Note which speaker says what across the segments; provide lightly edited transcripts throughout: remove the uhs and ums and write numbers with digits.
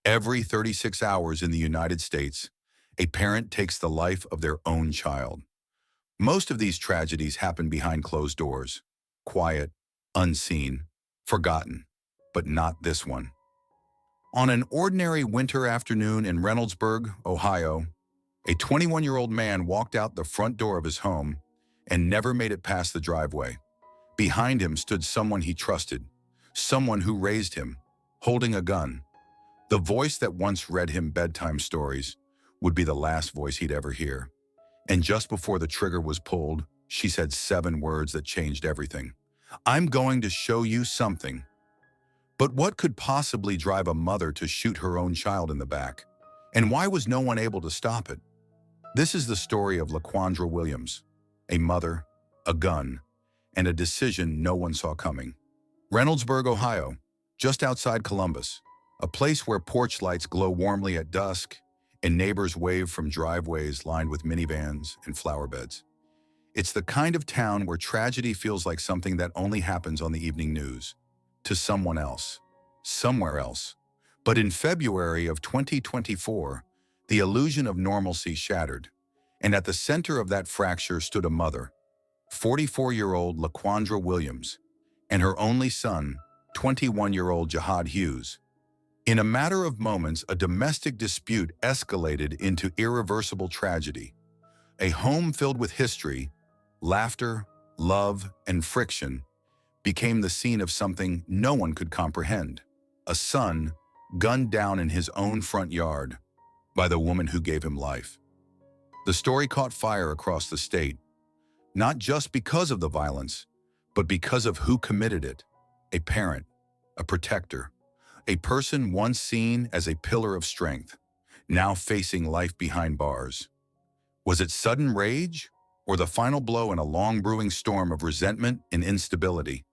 Speaker 1: Every 36 hours in the United States, a parent takes the life of their own child. Most of these tragedies happen behind closed doors, quiet, unseen, forgotten, but not this one. On an ordinary winter afternoon in Reynoldsburg, Ohio, a 21-year-old man walked out the front door of his home and never made it past the driveway. Behind him stood someone he trusted, someone who raised him, holding a gun. The voice that once read him bedtime stories would be the last voice he'd ever hear. And just before the trigger was pulled, she said 7 words that changed everything. "I'm going to show you something." But what could possibly drive a mother to shoot her own child in the back? And why was no one able to stop it? This is the story of LaQuandra Williams, a mother, a gun, and a decision no one saw coming. Reynoldsburg, Ohio, just outside Columbus, a place where porch lights glow warmly at dusk and neighbors wave from driveways lined with minivans and flower beds. It's the kind of town where tragedy feels like something that only happens on the evening news, to someone else, somewhere else. But in February of 2024, the illusion of normalcy shattered, and at the center of that fracture stood a mother, 44-year-old LaQuandra Williams, and her only son, 21-year-old Jihad Hughes. In a matter of moments, a domestic dispute escalated into irreversible tragedy. A home filled with history, laughter, love, and friction became the scene of something no one could comprehend. A son gunned down in his own front yard by the woman who gave him life. The story caught fire across the state, not just because of the violence, but because of who committed it: a parent, a protector, a person once seen as a pillar of strength, now facing life behind bars. Was it sudden rage, or the final blow in a long brewing storm of resentment and instability?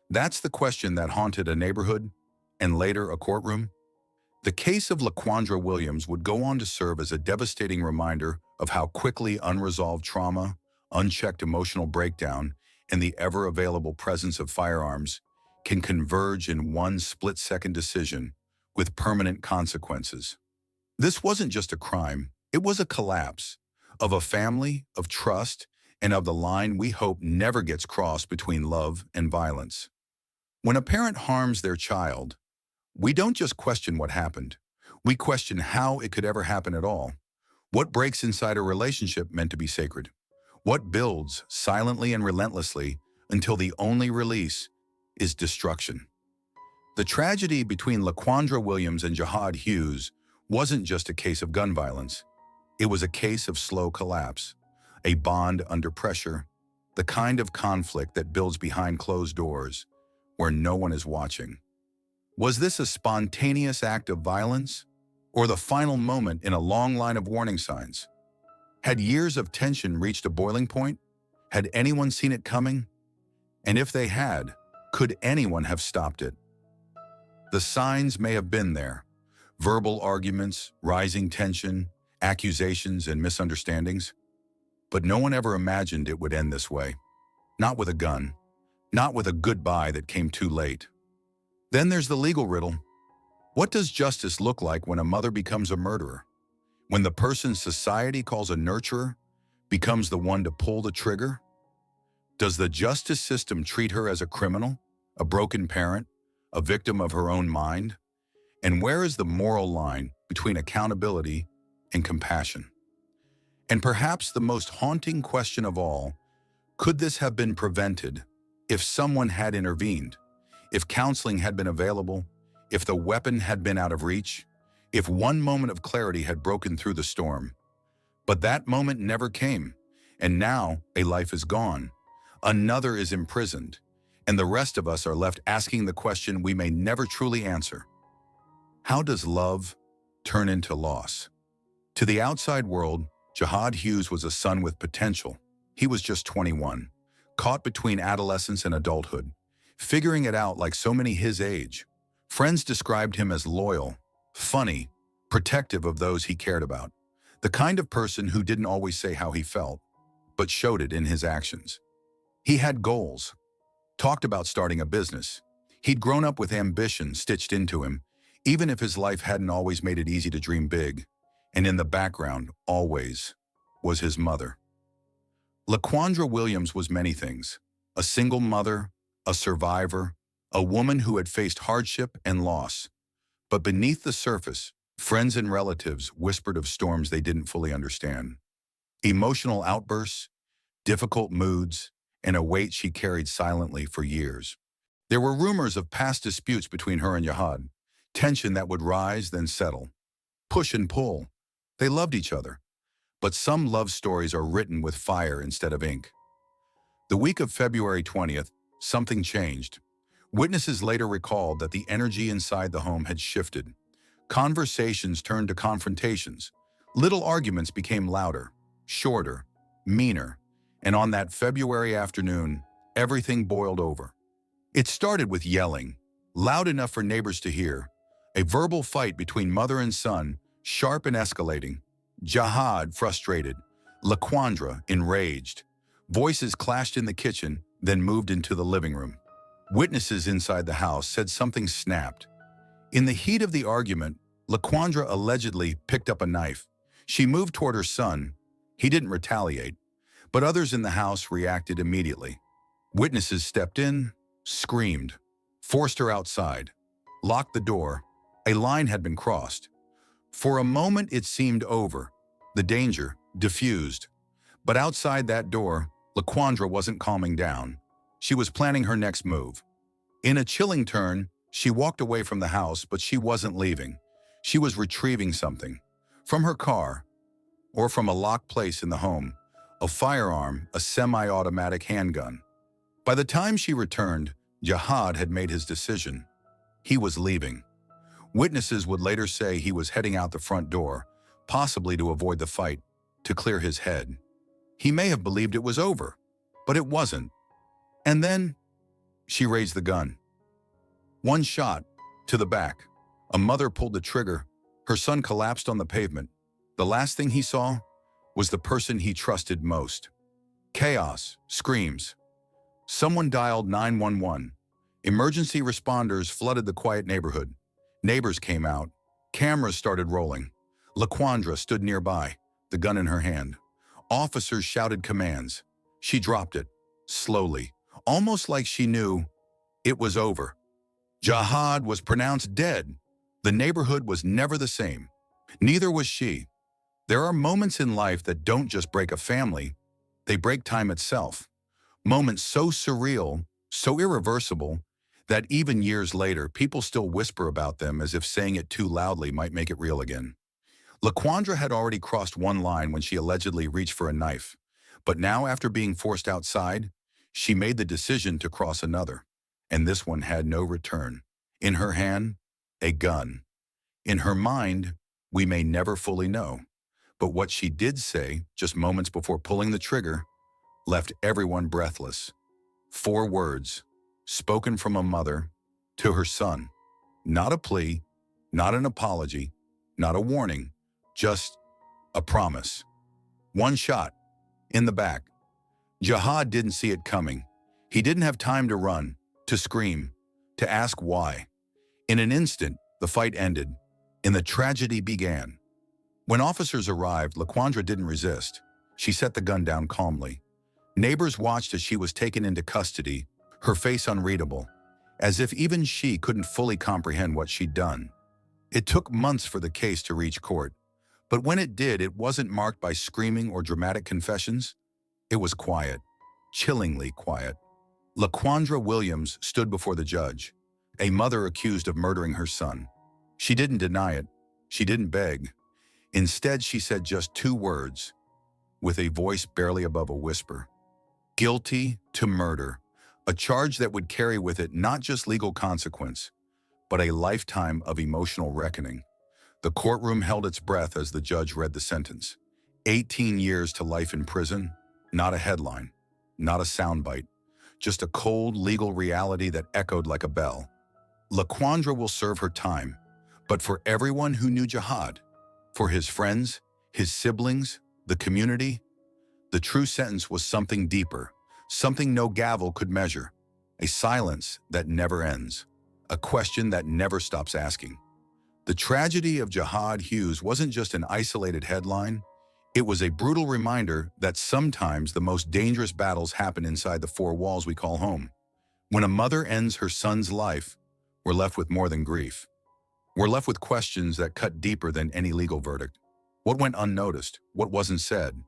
Speaker 1: That's the question that haunted a neighborhood and later a courtroom. The case of LaQuandra Williams would go on to serve as a devastating reminder of how quickly unresolved trauma, unchecked emotional breakdown, and the ever-available presence of firearms can converge in one split-second decision with permanent consequences. This wasn't just a crime, it was a collapse of a family, of trust, and of the line we hope never gets crossed between love and violence. When a parent harms their child, we don't just question what happened. We question how it could ever happen at all. What breaks inside a relationship meant to be sacred? What builds silently and relentlessly until the only release is destruction? The tragedy between LaQuandra Williams and Jihad Hughes wasn't just a case of gun violence. It was a case of slow collapse, a bond under pressure, the kind of conflict that builds behind closed doors where no one is watching. Was this a spontaneous act of violence, or the final moment in a long line of warning signs? Had years of tension reached a boiling point? Had anyone seen it coming? And if they had, could anyone have stopped it? The signs may have been there: verbal arguments, rising tension, accusations, and misunderstandings. But no one ever imagined it would end this way. Not with a gun, not with a goodbye that came too late. Then there's the legal riddle. What does justice look like when a mother becomes a murderer? When the person society calls a nurturer becomes the one to pull the trigger? Does the justice system treat her as a criminal, a broken parent, a victim of her own mind? And where is the moral line between accountability and compassion? And perhaps the most haunting question of all, could this have been prevented if someone had intervened? If counseling had been available, if the weapon had been out of reach, if one moment of clarity had broken through the storm? But that moment never came, and now a life is gone. Another is imprisoned, and the rest of us are left asking the question we may never truly answer. How does love turn into loss? To the outside world, Jihad Hughes was a son with potential. He was just 21, caught between adolescence and adulthood, figuring it out like so many his age. Friends described him as loyal, funny, protective of those he cared about. The kind of person who didn't always say how he felt, but showed it in his actions. He had goals, talked about starting a business. He'd grown up with ambition stitched into him, even if his life hadn't always made it easy to dream big, and in the background, always, was his mother. LaQuandra Williams was many things: a single mother, a survivor, a woman who had faced hardship and loss. But beneath the surface, friends and relatives whispered of storms they didn't fully understand. Emotional outbursts, difficult moods, and a weight she carried silently for years. There were rumors of past disputes between her and Jihad, tension that would rise then settle. Push and pull. They loved each other. But some love stories are written with fire instead of ink. The week of February 20th, something changed. Witnesses later recalled that the energy inside the home had shifted. Conversations turned to confrontations. Little arguments became louder, shorter, meaner. And on that February afternoon, everything boiled over. It started with yelling, loud enough for neighbors to hear. A verbal fight between mother and son, sharp and escalating. Jihad frustrated, LaQuandra enraged. Voices clashed in the kitchen, then moved into the living room. Witnesses inside the house said something snapped. In the heat of the argument, LaQuandra allegedly picked up a knife. She moved toward her son. He didn't retaliate, but others in the house reacted immediately. Witnesses stepped in, screamed, forced her outside, locked the door. A line had been crossed. For a moment it seemed over, the danger diffused. But outside that door, LaQuandra wasn't calming down. She was planning her next move. In a chilling turn, she walked away from the house, but she wasn't leaving. She was retrieving something. From her car, or from a locked place in the home, a firearm, a semi-automatic handgun. By the time she returned, Jihad had made his decision. He was leaving. Witnesses would later say he was heading out the front door, possibly to avoid the fight, to clear his head. He may have believed it was over, but it wasn't. And then, she raised the gun. One shot, to the back. A mother pulled the trigger. Her son collapsed on the pavement. The last thing he saw was the person he trusted most. Chaos, screams. Someone dialed 911. Emergency responders flooded the quiet neighborhood. Neighbors came out. Cameras started rolling. LaQuandra stood nearby, the gun in her hand. Officers shouted commands. She dropped it, slowly, almost like she knew it was over. Jihad was pronounced dead. The neighborhood was never the same. Neither was she. There are moments in life that don't just break a family, they break time itself. Moments so surreal, so irreversible, that even years later, people still whisper about them as if saying it too loudly might make it real again. LaQuandra had already crossed one line when she allegedly reached for a knife, but now after being forced outside, she made the decision to cross another, and this one had no return. In her hand, a gun. In her mind, we may never fully know, but what she did say, just moments before pulling the trigger, left everyone breathless. 4 words, spoken from a mother to her son. Not a plea, not an apology, not a warning, just a promise. One shot, in the back. Jihad didn't see it coming. He didn't have time to run, to scream, to ask why. In an instant, the fight ended, and the tragedy began. When officers arrived, LaQuandra didn't resist. She set the gun down calmly. Neighbors watched as she was taken into custody, her face unreadable, as if even she couldn't fully comprehend what she'd done. It took months for the case to reach court, but when it did, it wasn't marked by screaming or dramatic confessions. It was quiet, chillingly quiet. LaQuandra Williams stood before the judge, a mother accused of murdering her son. She didn't deny it. She didn't beg. Instead, she said just 2 words, with a voice barely above a whisper. Guilty to murder. A charge that would carry with it not just legal consequence, but a lifetime of emotional reckoning. The courtroom held its breath as the judge read the sentence. 18 years to life in prison, not a headline, not a soundbite, just a cold legal reality that echoed like a bell. LaQuandra will serve her time, but for everyone who knew Jihad, for his friends, his siblings, the community, the true sentence was something deeper, something no gavel could measure, a silence that never ends, a question that never stops asking. The tragedy of Jihad Hughes wasn't just an isolated headline, it was a brutal reminder that sometimes the most dangerous battles happen inside the four walls we call home. When a mother ends her son's life, we're left with more than grief. We're left with questions that cut deeper than any legal verdict. What went unnoticed? What wasn't said?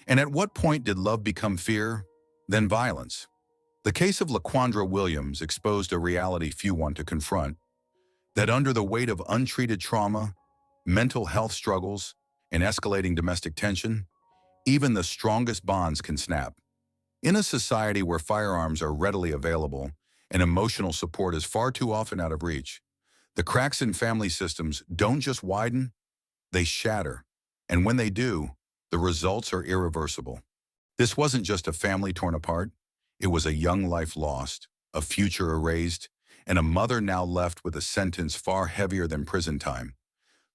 Speaker 1: And at what point did love become fear, then violence? The case of LaQuandra Williams exposed a reality few want to confront, that under the weight of untreated trauma, mental health struggles, and escalating domestic tension, even the strongest bonds can snap. In a society where firearms are readily available and emotional support is far too often out of reach, the cracks in family systems don't just widen, they shatter. And when they do, the results are irreversible. This wasn't just a family torn apart, it was a young life lost, a future erased, and a mother now left with a sentence far heavier than prison time,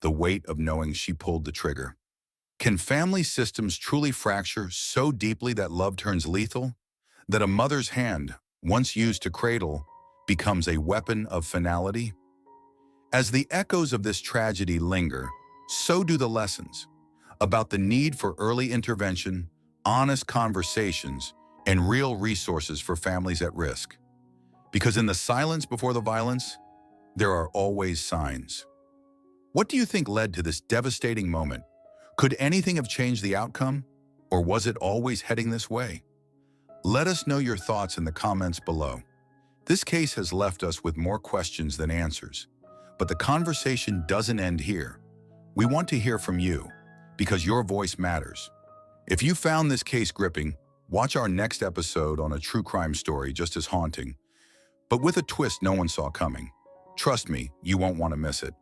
Speaker 1: the weight of knowing she pulled the trigger. Can family systems truly fracture so deeply that love turns lethal? That a mother's hand, once used to cradle, becomes a weapon of finality? As the echoes of this tragedy linger, so do the lessons about the need for early intervention, honest conversations, and real resources for families at risk. Because in the silence before the violence, there are always signs. What do you think led to this devastating moment? Could anything have changed the outcome? Or was it always heading this way? Let us know your thoughts in the comments below. This case has left us with more questions than answers. But the conversation doesn't end here. We want to hear from you, because your voice matters. If you found this case gripping, watch our next episode on a true crime story just as haunting, but with a twist no one saw coming. Trust me, you won't want to miss it.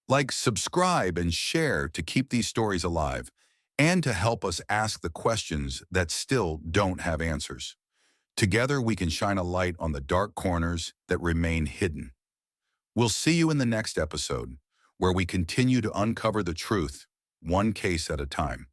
Speaker 1: Like, subscribe, and share to keep these stories alive and to help us ask the questions that still don't have answers. Together, we can shine a light on the dark corners that remain hidden. We'll see you in the next episode, where we continue to uncover the truth, one case at a time.